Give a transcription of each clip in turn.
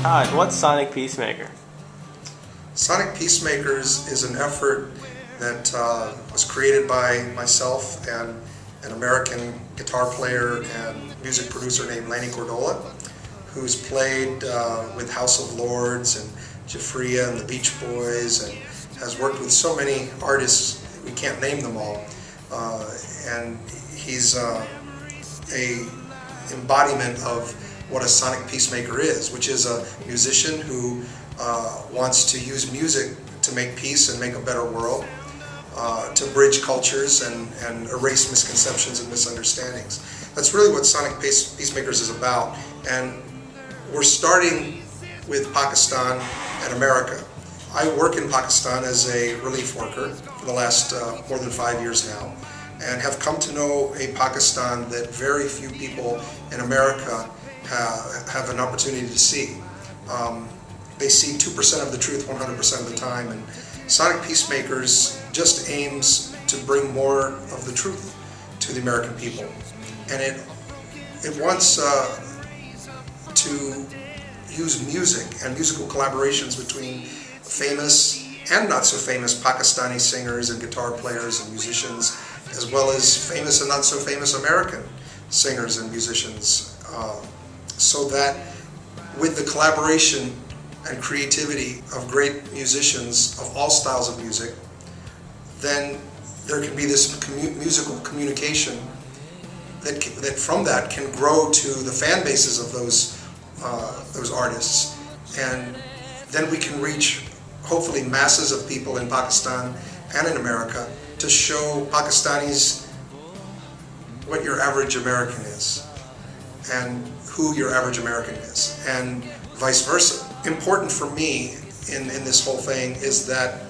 Todd, what's Sonic Peacemaker? Sonic Peacemakers is an effort that was created by myself and an American guitar player and music producer named Lanny Cordola, who's played with House of Lords and Jafria and the Beach Boys, and has worked with so many artists, we can't name them all. And he's a embodiment of what a Sonic Peacemaker is, which is a musician who wants to use music to make peace and make a better world, to bridge cultures and erase misconceptions and misunderstandings. That's really what Sonic Peacemakers is about. And we're starting with Pakistan and America. I work in Pakistan as a relief worker for the last more than 5 years now, and have come to know a Pakistan that very few people in America have an opportunity to see. They see 2% of the truth 100% of the time, and Sonic Peacemakers just aims to bring more of the truth to the American people. And it wants to use music and musical collaborations between famous and not so famous Pakistani singers and guitar players and musicians, as well as famous and not so famous American singers and musicians, so that with the collaboration and creativity of great musicians of all styles of music, then there can be this musical communication that from that can grow to the fan bases of those artists, and then we can reach hopefully masses of people in Pakistan and in America to show Pakistanis what your average American is and who your average American is, and vice versa. Important for me in this whole thing is that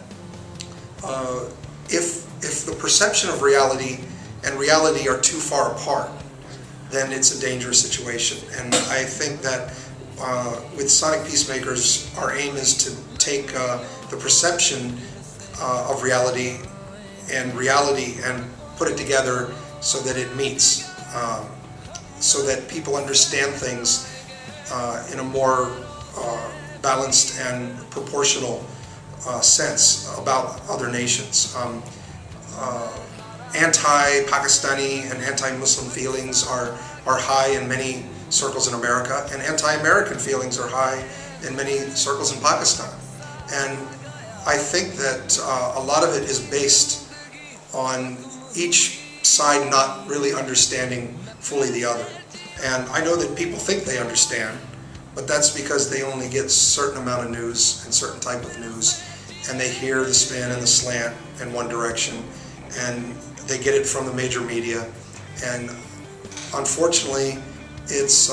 if the perception of reality and reality are too far apart, then it's a dangerous situation. And I think that with Sonic Peacemakers, our aim is to take the perception of reality and put it together so that it meets, so that people understand things in a more balanced and proportional sense about other nations. Anti-Pakistani and anti-Muslim feelings are high in many circles in America, and anti-American feelings are high in many circles in Pakistan. And I think that a lot of it is based on each side not really understanding fully the other. And I know that people think they understand, but that's because they only get a certain amount of news and certain type of news, and they hear the spin and the slant in one direction, and they get it from the major media. And unfortunately, it's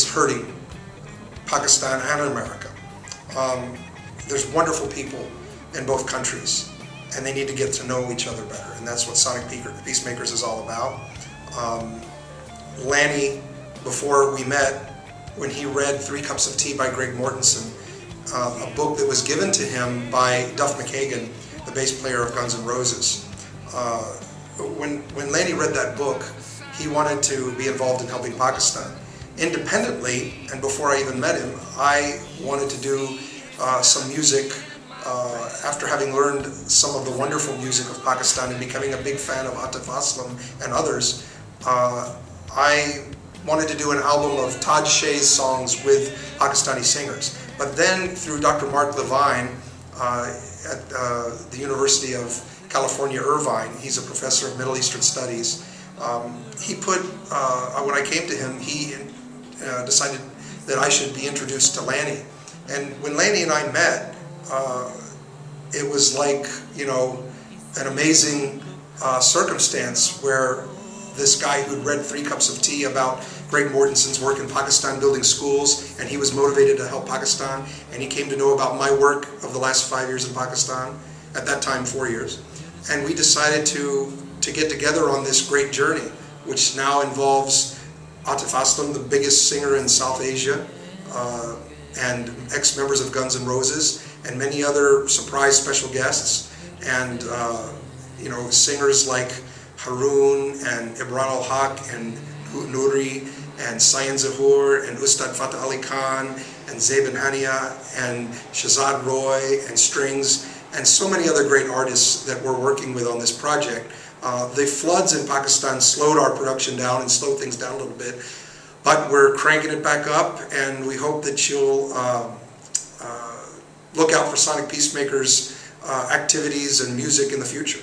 hurting Pakistan and America. There's wonderful people in both countries, and they need to get to know each other better, and that's what Sonic Peacemakers is all about. Lanny, before we met, when he read 3 Cups of Tea by Greg Mortensen, a book that was given to him by Duff McKagan, the bass player of Guns N' Roses. When Lanny read that book, he wanted to be involved in helping Pakistan. Independently, and before I even met him, I wanted to do some music after having learned some of the wonderful music of Pakistan and becoming a big fan of Atif Aslam and others. I wanted to do an album of Todd Shea's songs with Pakistani singers. But then through Dr. Mark Levine at the University of California, Irvine, he's a professor of Middle Eastern Studies, he put, when I came to him, he decided that I should be introduced to Lanny. And when Lanny and I met, it was like, you know, an amazing circumstance where this guy who'd read 3 Cups of Tea about Greg Mortensen's work in Pakistan building schools, and he was motivated to help Pakistan, and he came to know about my work of the last 5 years in Pakistan, at that time 4 years. And we decided to get together on this great journey, which now involves Atif Aslam, the biggest singer in South Asia, and ex-members of Guns N' Roses, and many other surprise special guests, and you know, singers like Haroon and Imran al-Haq and Nouri and Sayan Zahur and Ustad Fatah Ali Khan and Zebin Hania and Shahzad Roy and Strings and so many other great artists that we're working with on this project. The floods in Pakistan slowed our production down and slowed things down a little bit, but we're cranking it back up, and we hope that you'll look out for Sonic Peacemakers activities and music in the future.